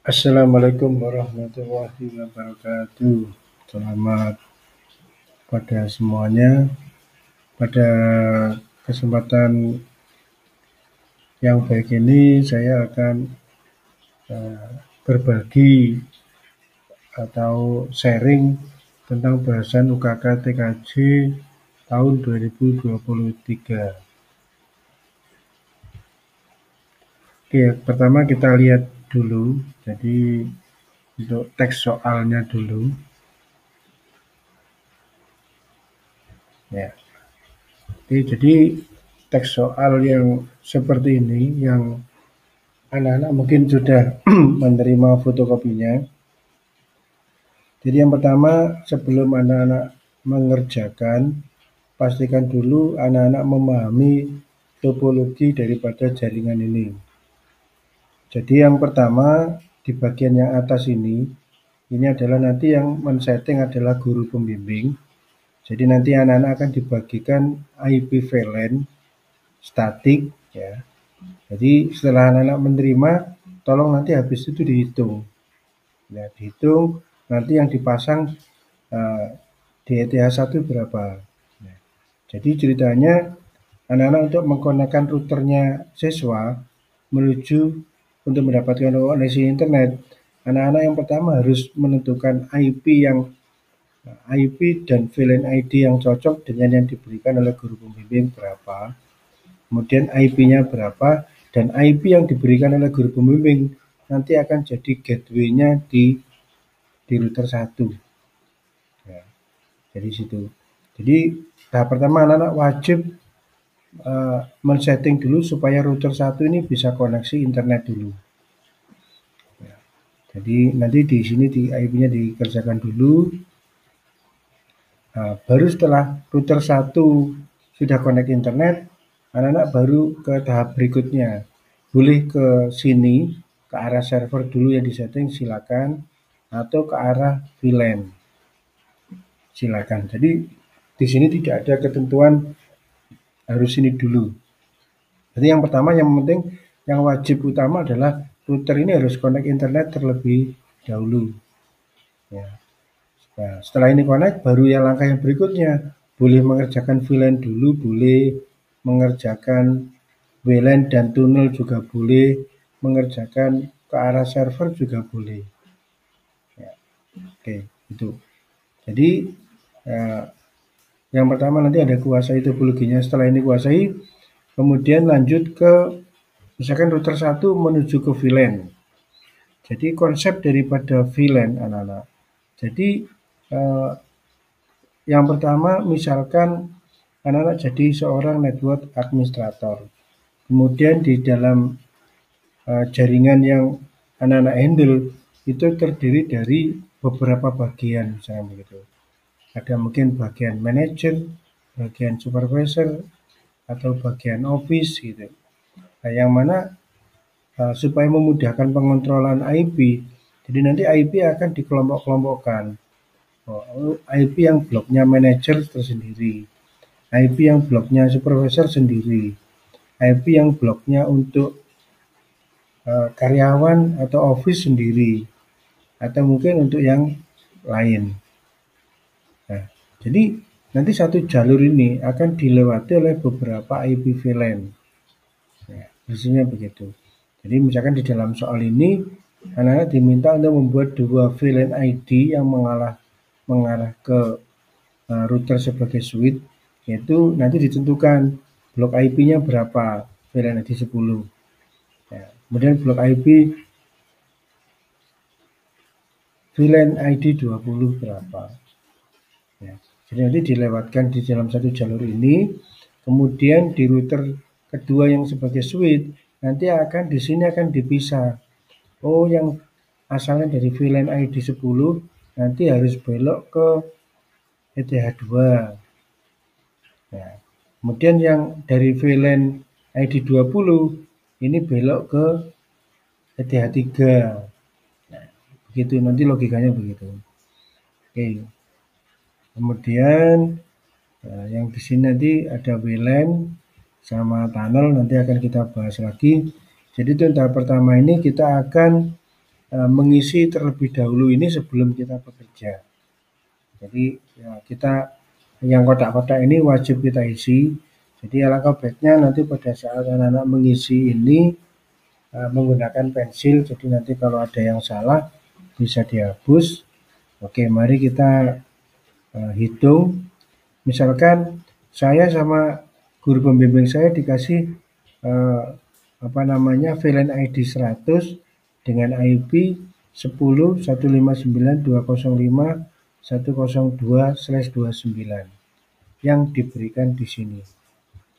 Assalamualaikum warahmatullahi wabarakatuh. Selamat pada semuanya. Pada kesempatan yang baik ini saya akan berbagi atau sharing tentang bahasan UKK TKJ tahun 2023. Oke, pertama kita lihat dulu. Jadi untuk teks soalnya dulu. Ya. Oke, jadi teks soal yang seperti ini yang anak-anak mungkin sudah menerima fotokopinya. Jadi yang pertama, sebelum anak-anak mengerjakan, pastikan dulu anak-anak memahami topologi daripada jaringan ini. Jadi yang pertama, di bagian yang atas ini adalah nanti yang men-setting adalah guru pembimbing. Jadi nanti anak-anak akan dibagikan IP VLAN statik ya. Jadi setelah anak-anak menerima, tolong nanti habis itu dihitung. Ya, dihitung nanti yang dipasang di ETH1 berapa. Nah, jadi ceritanya anak-anak untuk mengkonekkan routernya siswa menuju untuk mendapatkan koneksi internet, anak-anak yang pertama harus menentukan IP dan VLAN ID yang cocok dengan yang diberikan oleh guru pembimbing berapa. Kemudian IP-nya berapa, dan IP yang diberikan oleh guru pembimbing nanti akan jadi gateway-nya di router 1. Ya, jadi situ. Jadi tahap pertama anak-anak wajib men-setting dulu supaya router 1 ini bisa koneksi internet dulu. Ya, jadi nanti di sini di IP-nya dikerjakan dulu. Nah, baru setelah router 1 sudah connect internet, anak-anak baru ke tahap berikutnya. Boleh ke sini, ke arah server dulu yang disetting, silakan. Atau ke arah VLAN, silakan. Jadi di sini tidak ada ketentuan harus ini dulu. Jadi yang pertama, yang penting, yang wajib utama adalah router ini harus connect internet terlebih dahulu. Ya. Nah, setelah ini connect, baru yang langkah yang berikutnya. Boleh mengerjakan VLAN dulu, boleh mengerjakan WLAN dan tunnel juga boleh, mengerjakan ke arah server juga boleh. Ya. Oke, itu. Jadi yang pertama nanti ada kuasai topologinya. Setelah ini kuasai, kemudian lanjut ke misalkan router 1 menuju ke VLAN. Jadi konsep daripada VLAN anak-anak. Jadi yang pertama misalkan anak-anak jadi seorang network administrator. Kemudian di dalam jaringan yang anak-anak handle itu terdiri dari beberapa bagian misalnya begitu. Ada mungkin bagian manager, bagian supervisor, atau bagian office gitu. Nah, yang mana supaya memudahkan pengontrolan IP, jadi nanti IP akan dikelompok-kelompokkan. IP yang bloknya manager tersendiri, IP yang bloknya supervisor sendiri, IP yang bloknya untuk karyawan atau office sendiri, atau mungkin untuk yang lain. Nah, jadi nanti satu jalur ini akan dilewati oleh beberapa IP VLAN. Nah, isinya begitu. Jadi misalkan di dalam soal ini, anak-anak diminta untuk membuat dua VLAN ID yang mengarah ke router sebagai switch, yaitu nanti ditentukan blok IP-nya berapa, VLAN ID 10. Ya, kemudian blok IP VLAN ID 20 berapa. Ya, jadi nanti dilewatkan di dalam satu jalur ini, kemudian di router kedua yang sebagai switch, nanti di sini akan dipisah. Oh, yang asalnya dari VLAN ID 10 nanti harus belok ke ETH2. Nah, kemudian yang dari VLAN ID 20 ini belok ke ETH3. Nah, begitu nanti logikanya begitu. Oke. Kemudian yang di sini nanti ada WLAN sama tunnel, nanti akan kita bahas lagi. Jadi untuk tahap pertama ini kita akan mengisi terlebih dahulu ini sebelum kita bekerja. Jadi ya, kita yang kotak-kotak ini wajib kita isi. Jadi alangkah baiknya nanti pada saat anak-anak mengisi ini menggunakan pensil. Jadi nanti kalau ada yang salah bisa dihapus. Oke, mari kita hitung. Misalkan saya sama guru pembimbing saya dikasih VLAN ID 100 dengan IP 10.159.205.102/29 yang diberikan di sini.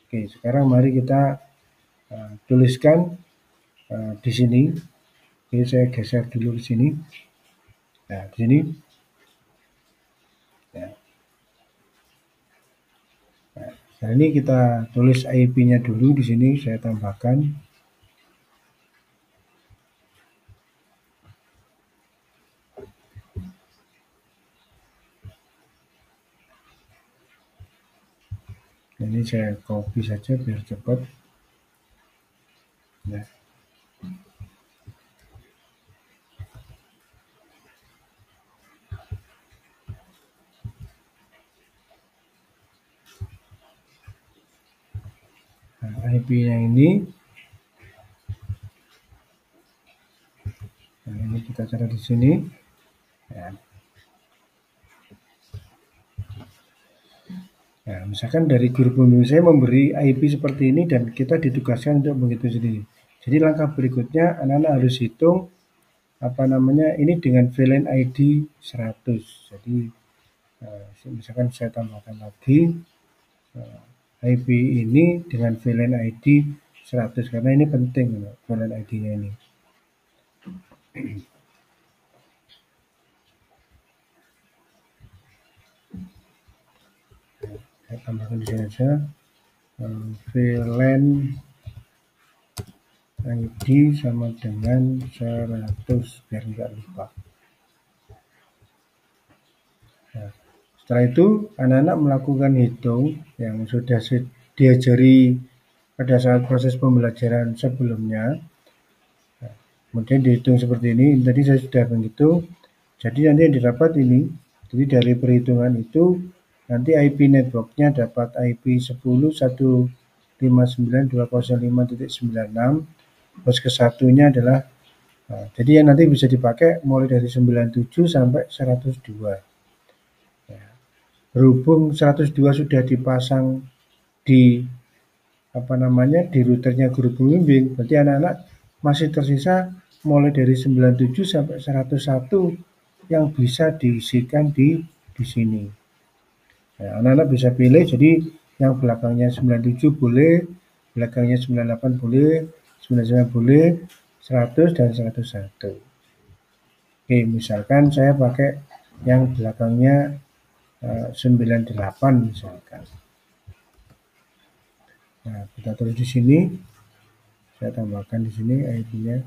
Oke, sekarang mari kita tuliskan di sini. Oke, saya geser dulu di sini. Nah, di sini. Ya. Nah, ini kita tulis IP-nya dulu di sini, saya tambahkan. Ini saya copy saja biar cepat. Nah. IP-nya ini. Nah, ini kita cari di sini. Ya. Nah, misalkan dari guru pembimbing saya memberi IP seperti ini dan kita ditugaskan untuk menghitung sendiri. Jadi langkah berikutnya anak-anak harus hitung ini dengan VLAN ID 100. Jadi misalkan saya tambahkan lagi IP ini dengan VLAN ID 100 karena ini penting VLAN ID-nya ini. Saya tambahkan di sini saja VLAN ID sama dengan 100 biar nggak lupa. Nah, setelah itu anak-anak melakukan hitung yang sudah diajari pada saat proses pembelajaran sebelumnya. Nah, kemudian dihitung seperti ini. Tadi saya sudah menghitung. Jadi nanti yang didapat ini. Jadi dari perhitungan itu nanti IP networknya dapat IP 10.159.205.96. Host ke-1-nya adalah jadi yang nanti bisa dipakai mulai dari 97 sampai 102. Ya. Berhubung 102 sudah dipasang di di routernya guru pembimbing, berarti anak-anak masih tersisa mulai dari 97 sampai 101 yang bisa diisikan di sini. Nah, anak-anak bisa pilih, jadi yang belakangnya 97 boleh, belakangnya 98 boleh, 99 boleh, 100 dan 101. Oke, misalkan saya pakai yang belakangnya 98 misalkan. Nah, kita tulis di sini. Saya tambahkan di sini IP-nya.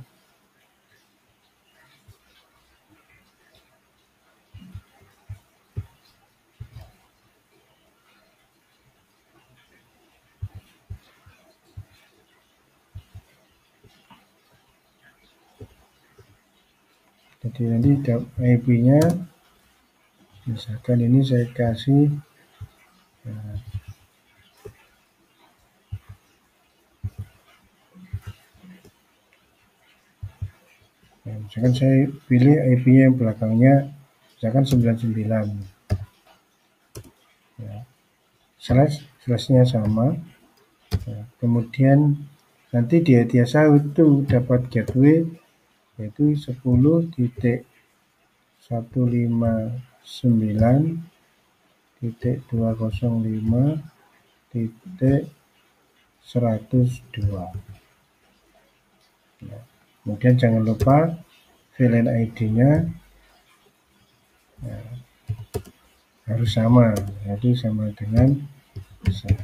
Jadi nanti IP-nya misalkan ini saya kasih misalkan saya pilih IP-nya yang belakangnya misalkan 99 ya. Slash-nya sama ya. Kemudian nanti di ITSA itu dapat gateway yaitu 10.159.205.102. Ya. Kemudian jangan lupa VLAN ID-nya ya, harus sama, yaitu sama dengan 100.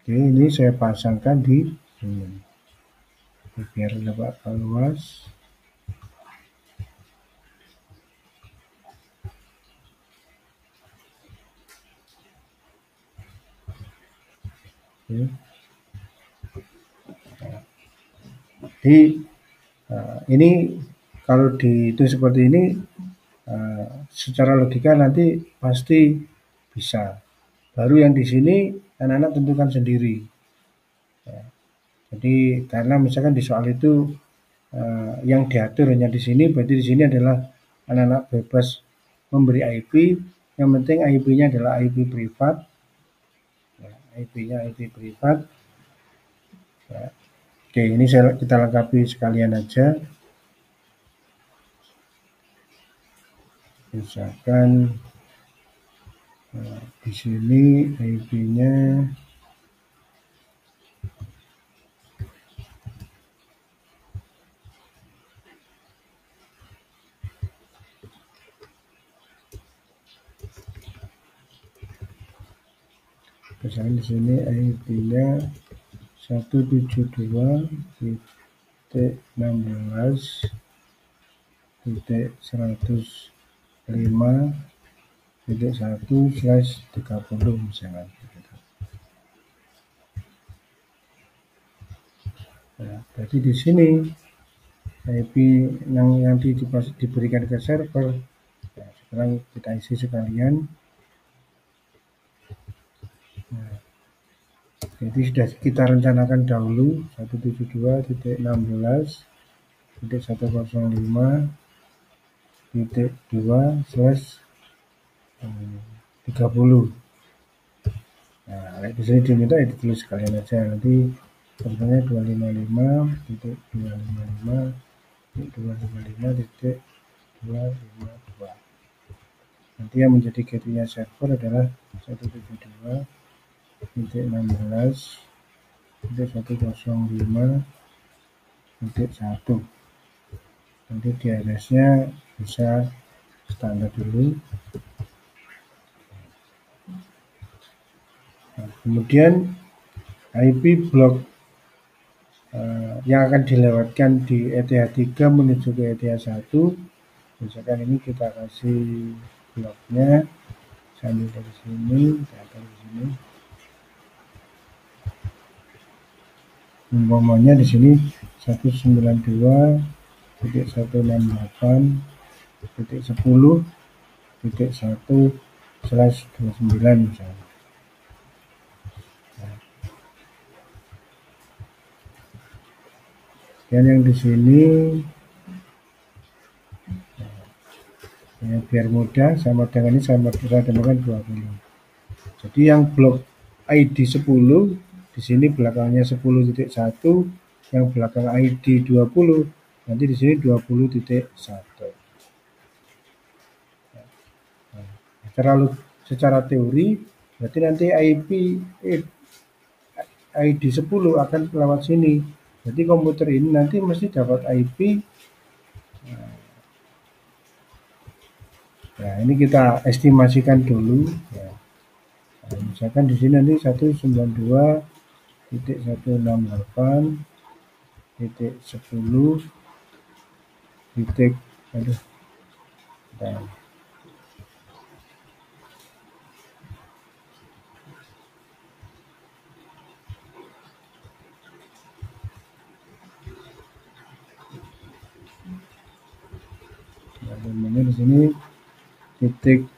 Oke, ini saya pasangkan di sini biar dapat luas. Oke. Jadi Ini kalau dihitung seperti ini, secara logika nanti pasti bisa. Baru yang di sini anak-anak tentukan sendiri. Jadi karena misalkan di soal itu yang diatur hanya di sini, berarti di sini adalah anak-anak bebas memberi IP. Yang penting IP-nya adalah IP privat. Ya, IP-nya IP privat. Ya. Oke, ini kita lengkapi sekalian aja. Misalkan di sini IP-nya misalkan di sini IP-nya 172.16.105.1/30 misalkan. Nah, berarti di sini IP yang nanti diberikan ke server. Nah, sekarang kita isi sekalian. Nah, jadi sudah kita rencanakan dahulu 172.16.105.2/30. Nah, di sini diminta ya ditulis sekalian aja, nanti contohnya 255.255.255.252. Nanti yang menjadi gateway server adalah 172.16.105.1. Nanti DNS-nya bisa standar dulu. Nah, kemudian IP blok yang akan dilewatkan di ETH3 menuju ke ETH1. Misalkan ini kita kasih bloknya sambil dari sini, dari sini. Umpamanya di sini 192.168.10.1/29 misalnya. Dan yang di sini ya, biar mudah sama dengan ini sama dengan 20. Jadi yang blok ID 10 di sini belakangnya 10.1, yang belakang ID 20 nanti di sini 20.1. Nah, secara teori berarti nanti ID 10 akan lewat sini. Jadi komputer ini nanti mesti dapat IP. Nah, ini kita estimasikan dulu. Ya. Nah, misalkan di sini nanti 192.168.10. Aduh. Nah. Namanya di sini titik,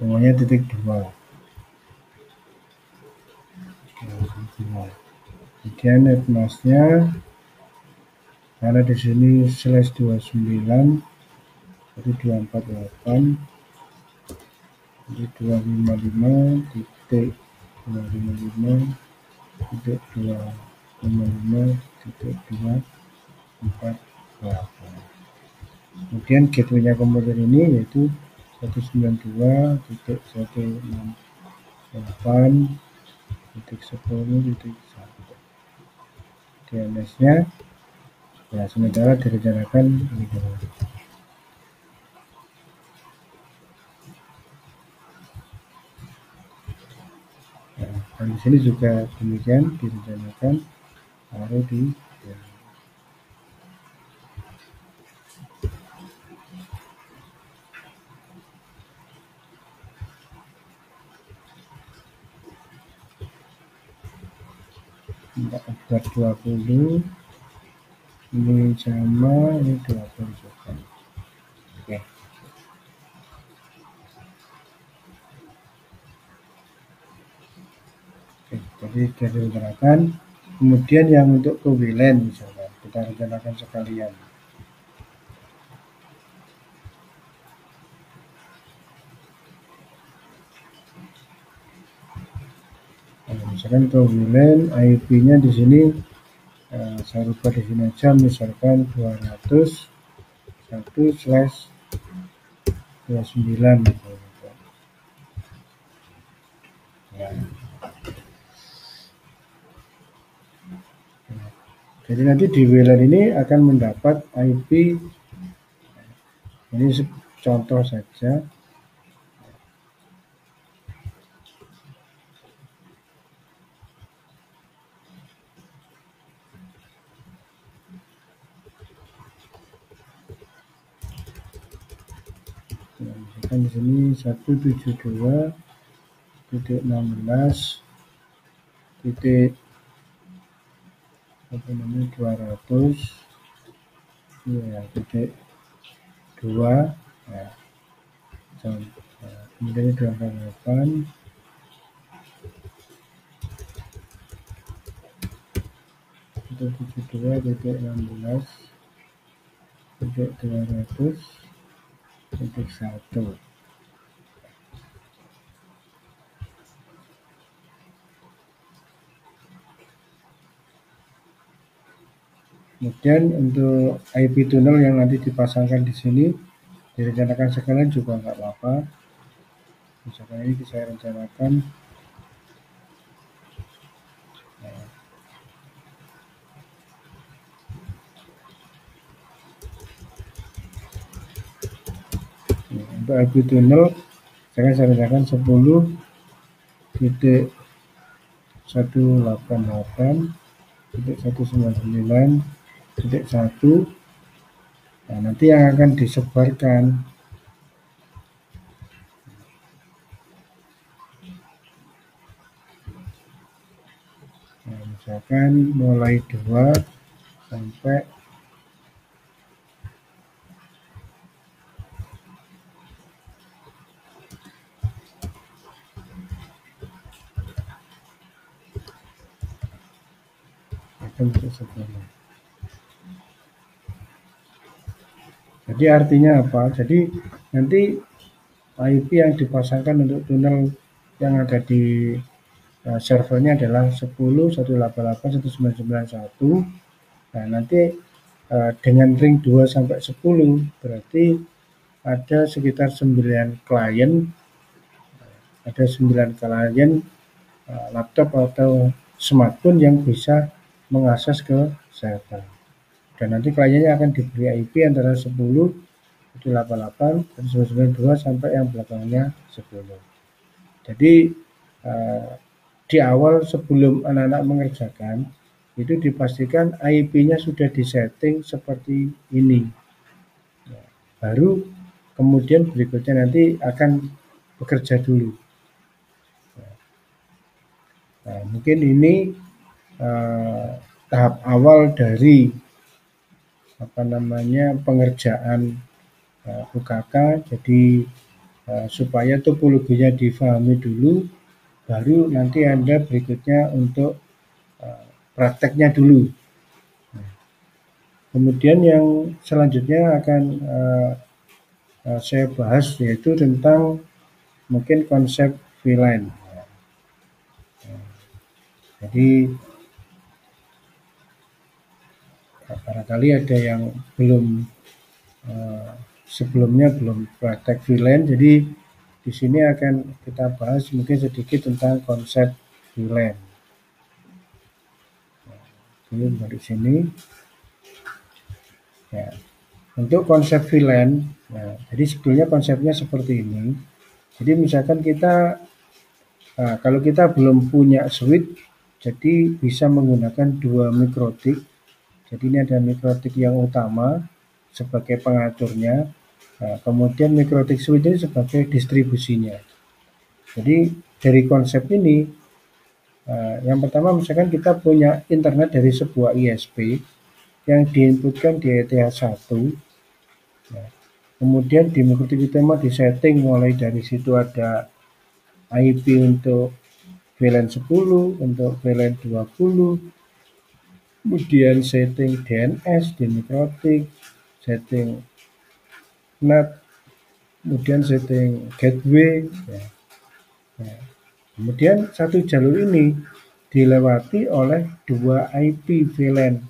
namanya titik 2. Kemudian netmasknya karena di sini /29 jadi 248 jadi 255.255.255.248. Kemudian gateway-nya komputer ini yaitu 192.168.10.1. DNS-nya ya sementara direncanakan ini dulu. Nah, dan di sini juga demikian direncanakan taruh di ya. buat 20, ini sama, ini 20 juga. Oke. Oke, jadi sudah direncanakan. Kemudian yang untuk kewilen misalkan, kita rencanakan sekalian. Nah, misalkan kewilen IP-nya di sini saya rubah di sini aja, misalkan 200.1/29 gitu. Ya. Jadi nanti di WLAN ini akan mendapat IP, ini contoh saja. Nah, misalkan di sini 172.16.200 ya, titik 2 ya, kemudian 28 172.16.200.1. Kemudian untuk IP tunnel yang nanti dipasangkan di sini direncanakan sekalian juga nggak apa-apa. Misalkan ini saya rencanakan untuk IP tunnel saya rencanakan 10.188.199.1. Nah, nanti yang akan disebarkan misalkan mulai 2 sampai untuk 10. Jadi artinya apa? Jadi nanti IP yang dipasangkan untuk tunnel yang ada di servernya adalah 10.188.199.1. Nah, nanti dengan ring 2 sampai 10 berarti ada sekitar 9 klien, laptop atau smartphone yang bisa mengakses ke server. Dan nanti kliennya akan diberi IP antara 10.188.199.2 sampai yang belakangnya 10. Jadi di awal sebelum anak-anak mengerjakan itu dipastikan IP-nya sudah disetting seperti ini. Baru kemudian berikutnya nanti akan bekerja dulu. Nah, mungkin ini tahap awal dari pengerjaan UKK. Jadi supaya topologinya difahami dulu, baru nanti Anda berikutnya untuk prakteknya dulu. Kemudian yang selanjutnya akan saya bahas yaitu tentang mungkin konsep VLAN. Jadi barangkali ada yang sebelumnya belum praktek VLAN, jadi di sini akan kita bahas mungkin sedikit tentang konsep VLAN. Ini dari sini. Ya. Untuk konsep VLAN, nah, jadi sebetulnya konsepnya seperti ini. Jadi misalkan kalau kita belum punya switch, jadi bisa menggunakan 2 mikrotik. Jadi ini ada mikrotik yang utama sebagai pengaturnya, kemudian mikrotik switch ini sebagai distribusinya. Jadi dari konsep ini Yang pertama misalkan kita punya internet dari sebuah ISP yang diinputkan di ETH1, ya. Kemudian di MikroTik di setting mulai dari situ ada IP untuk VLAN 10, untuk VLAN 20, kemudian setting DNS di MikroTik, setting NAT, kemudian setting gateway, ya. Nah, kemudian satu jalur ini dilewati oleh dua IP VLAN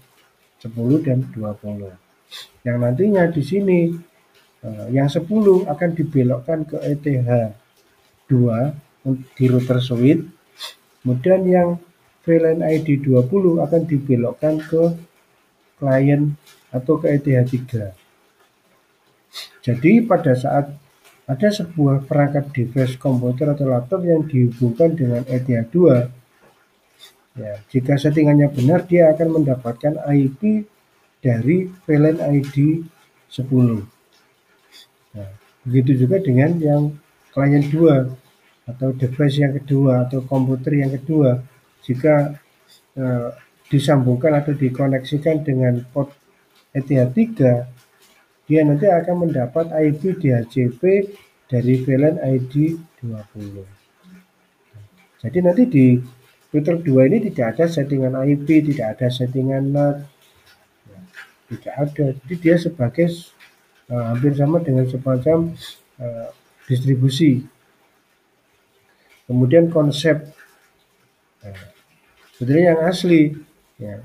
10 dan 20. Yang nantinya di sini yang 10 akan dibelokkan ke ETH2 di router switch, kemudian yang VLAN ID 20 akan dibelokkan ke klien atau ke ETH3. Jadi pada saat ada sebuah perangkat device komputer atau laptop yang dihubungkan dengan ETH2, ya, jika settingannya benar dia akan mendapatkan IP dari VLAN ID 10. Nah, begitu juga dengan yang klien 2 atau device yang kedua atau komputer yang kedua, jika disambungkan atau dikoneksikan dengan port ETH3, dia nanti akan mendapat IP DHCP dari VLAN ID 20. Jadi nanti di router 2 ini tidak ada settingan IP, tidak ada settingan NAT, tidak ada. Jadi dia sebagai hampir sama dengan semacam distribusi. Kemudian konsep sebenarnya yang asli, ya.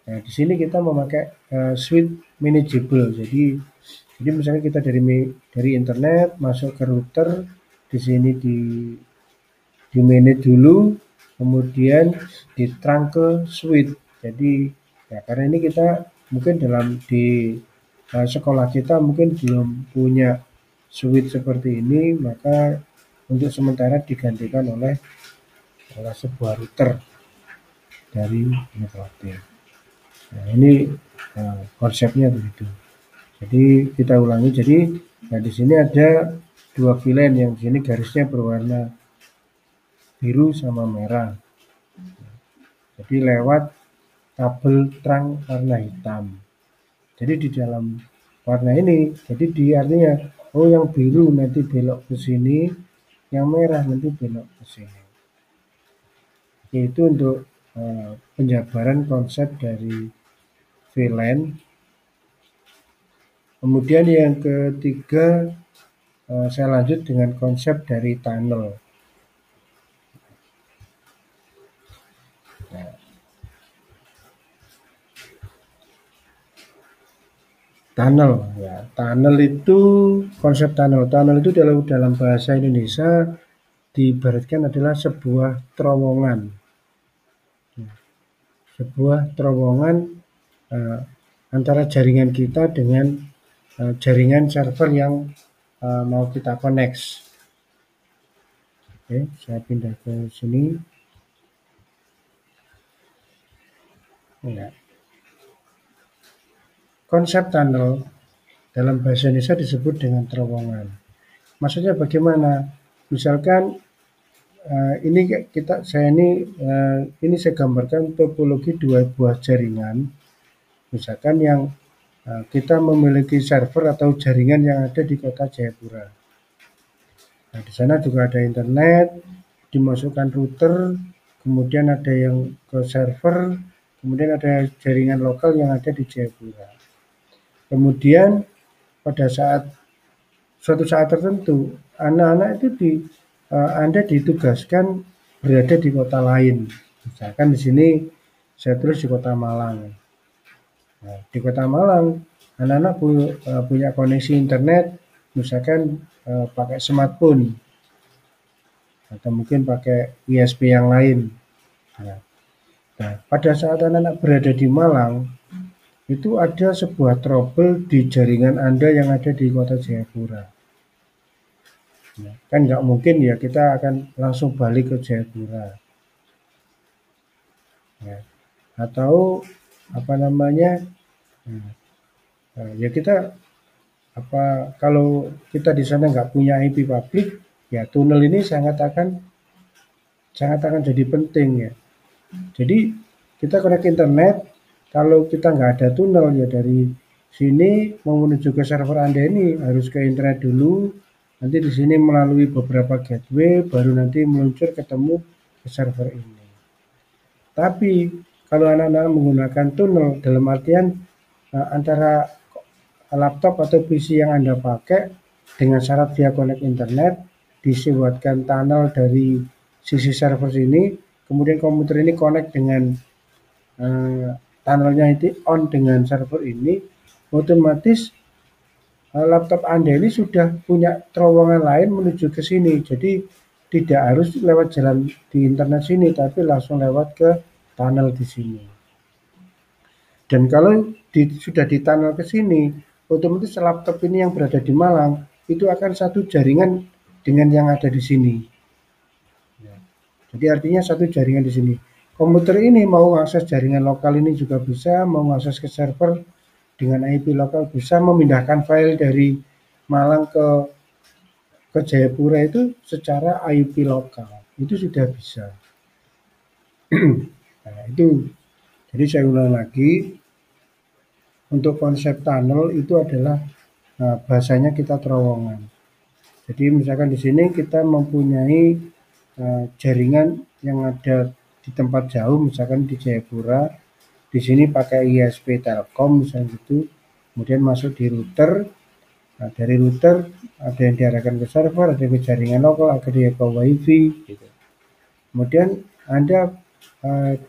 Nah, di sini kita memakai switch manageable. Jadi misalnya kita dari internet masuk ke router, di sini di manage dulu, kemudian ditrunk ke switch. Jadi ya karena ini kita mungkin di sekolah kita mungkin belum punya switch seperti ini, maka untuk sementara digantikan oleh sebuah router dari MikroTik. Nah, ini konsepnya begitu. Jadi kita ulangi. Jadi di sini ada dua VLAN yang di sini garisnya berwarna biru sama merah. Jadi lewat kabel terang warna hitam. Jadi di dalam warna ini, jadi artinya yang biru nanti belok ke sini, yang merah nanti belok ke sini. Yaitu untuk penjabaran konsep dari VLAN. Kemudian yang ketiga, saya lanjut dengan konsep dari tunnel. Tunnel, ya. Tunnel itu konsep tunnel. Tunnel itu dalam bahasa Indonesia diibaratkan adalah sebuah terowongan. Sebuah terowongan antara jaringan kita dengan jaringan server yang mau kita connect. Oke, saya pindah ke sini. Ya. Konsep tunnel dalam bahasa Indonesia disebut dengan terowongan. Maksudnya bagaimana? Misalkan ini saya gambarkan topologi dua buah jaringan. Misalkan yang kita memiliki server atau jaringan yang ada di kota Jayapura. Nah, di sana juga ada internet, dimasukkan router, kemudian ada yang ke server, kemudian ada jaringan lokal yang ada di Jayapura. Kemudian pada suatu saat tertentu, anak-anak itu Anda ditugaskan berada di kota lain. Misalkan di sini saya tulis di kota Malang. Nah, di kota Malang, anak-anak punya koneksi internet, misalkan pakai smartphone atau mungkin pakai ISP yang lain. Nah, pada saat anak-anak berada di Malang, itu ada sebuah trouble di jaringan Anda yang ada di kota Jayapura. Nah, kan nggak mungkin ya kita akan langsung balik ke Jayapura. Ya. Atau ya kita kalau kita di sana nggak punya IP publik, ya tunnel ini sangat akan jadi penting ya. Jadi kita connect internet, kalau kita nggak ada tunnel ya dari sini mau menuju ke server Anda ini harus ke internet dulu, nanti di sini melalui beberapa gateway baru nanti meluncur ketemu ke server ini. Tapi kalau anak-anak menggunakan tunnel dalam artian antara laptop atau PC yang Anda pakai dengan syarat via connect internet, dibuatkan tunnel dari sisi server sini, kemudian komputer ini connect dengan tunnelnya itu on dengan server ini, otomatis laptop Anda ini sudah punya terowongan lain menuju ke sini. Jadi tidak harus lewat jalan di internet sini, tapi langsung lewat ke tunnel di sini. Dan kalau sudah di tunnel ke sini, otomatis laptop ini yang berada di Malang itu akan satu jaringan dengan yang ada di sini. Jadi artinya satu jaringan di sini. Komputer ini mau akses jaringan lokal ini juga bisa, mau akses ke server dengan IP lokal bisa, memindahkan file dari Malang ke Jayapura itu secara IP lokal. Itu sudah bisa. Nah, itu jadi saya ulang lagi, untuk konsep tunnel itu adalah bahasanya kita terowongan. Jadi misalkan di sini kita mempunyai jaringan yang ada di tempat jauh, misalkan di Jayapura, di sini pakai ISP Telkom misalnya gitu, kemudian masuk di router. Nah, dari router ada yang diarahkan ke server, ada ke jaringan lokal, ada yang ke WiFi. Gitu. Kemudian Anda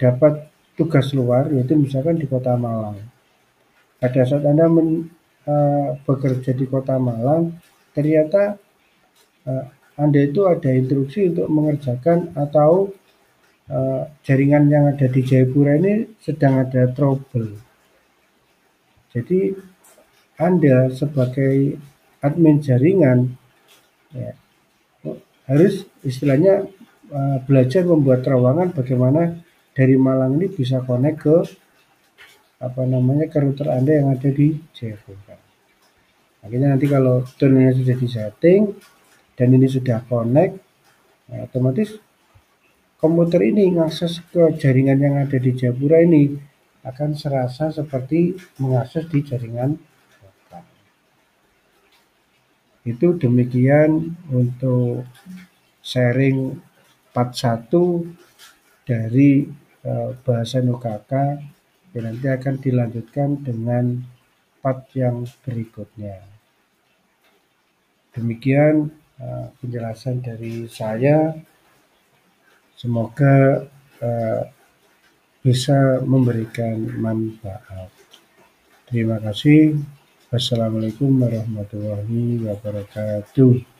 dapat tugas luar, yaitu misalkan di Kota Malang. Pada saat Anda bekerja di Kota Malang, ternyata Anda itu ada instruksi untuk mengerjakan atau jaringan yang ada di Jayapura ini sedang ada trouble. Jadi Anda sebagai admin jaringan ya, harus istilahnya belajar membuat terowongan bagaimana dari Malang ini bisa connect ke ke router Anda yang ada di Jayapura. Akhirnya nanti kalau tunnelnya sudah disetting dan ini sudah connect, otomatis komputer ini mengakses ke jaringan yang ada di Jayapura ini akan serasa seperti mengakses di jaringan lokal. Itu demikian untuk sharing part 1 dari bahasan UKK, yang nanti akan dilanjutkan dengan part yang berikutnya. Demikian penjelasan dari saya. Semoga bisa memberikan manfaat. Terima kasih. Wassalamualaikum warahmatullahi wabarakatuh.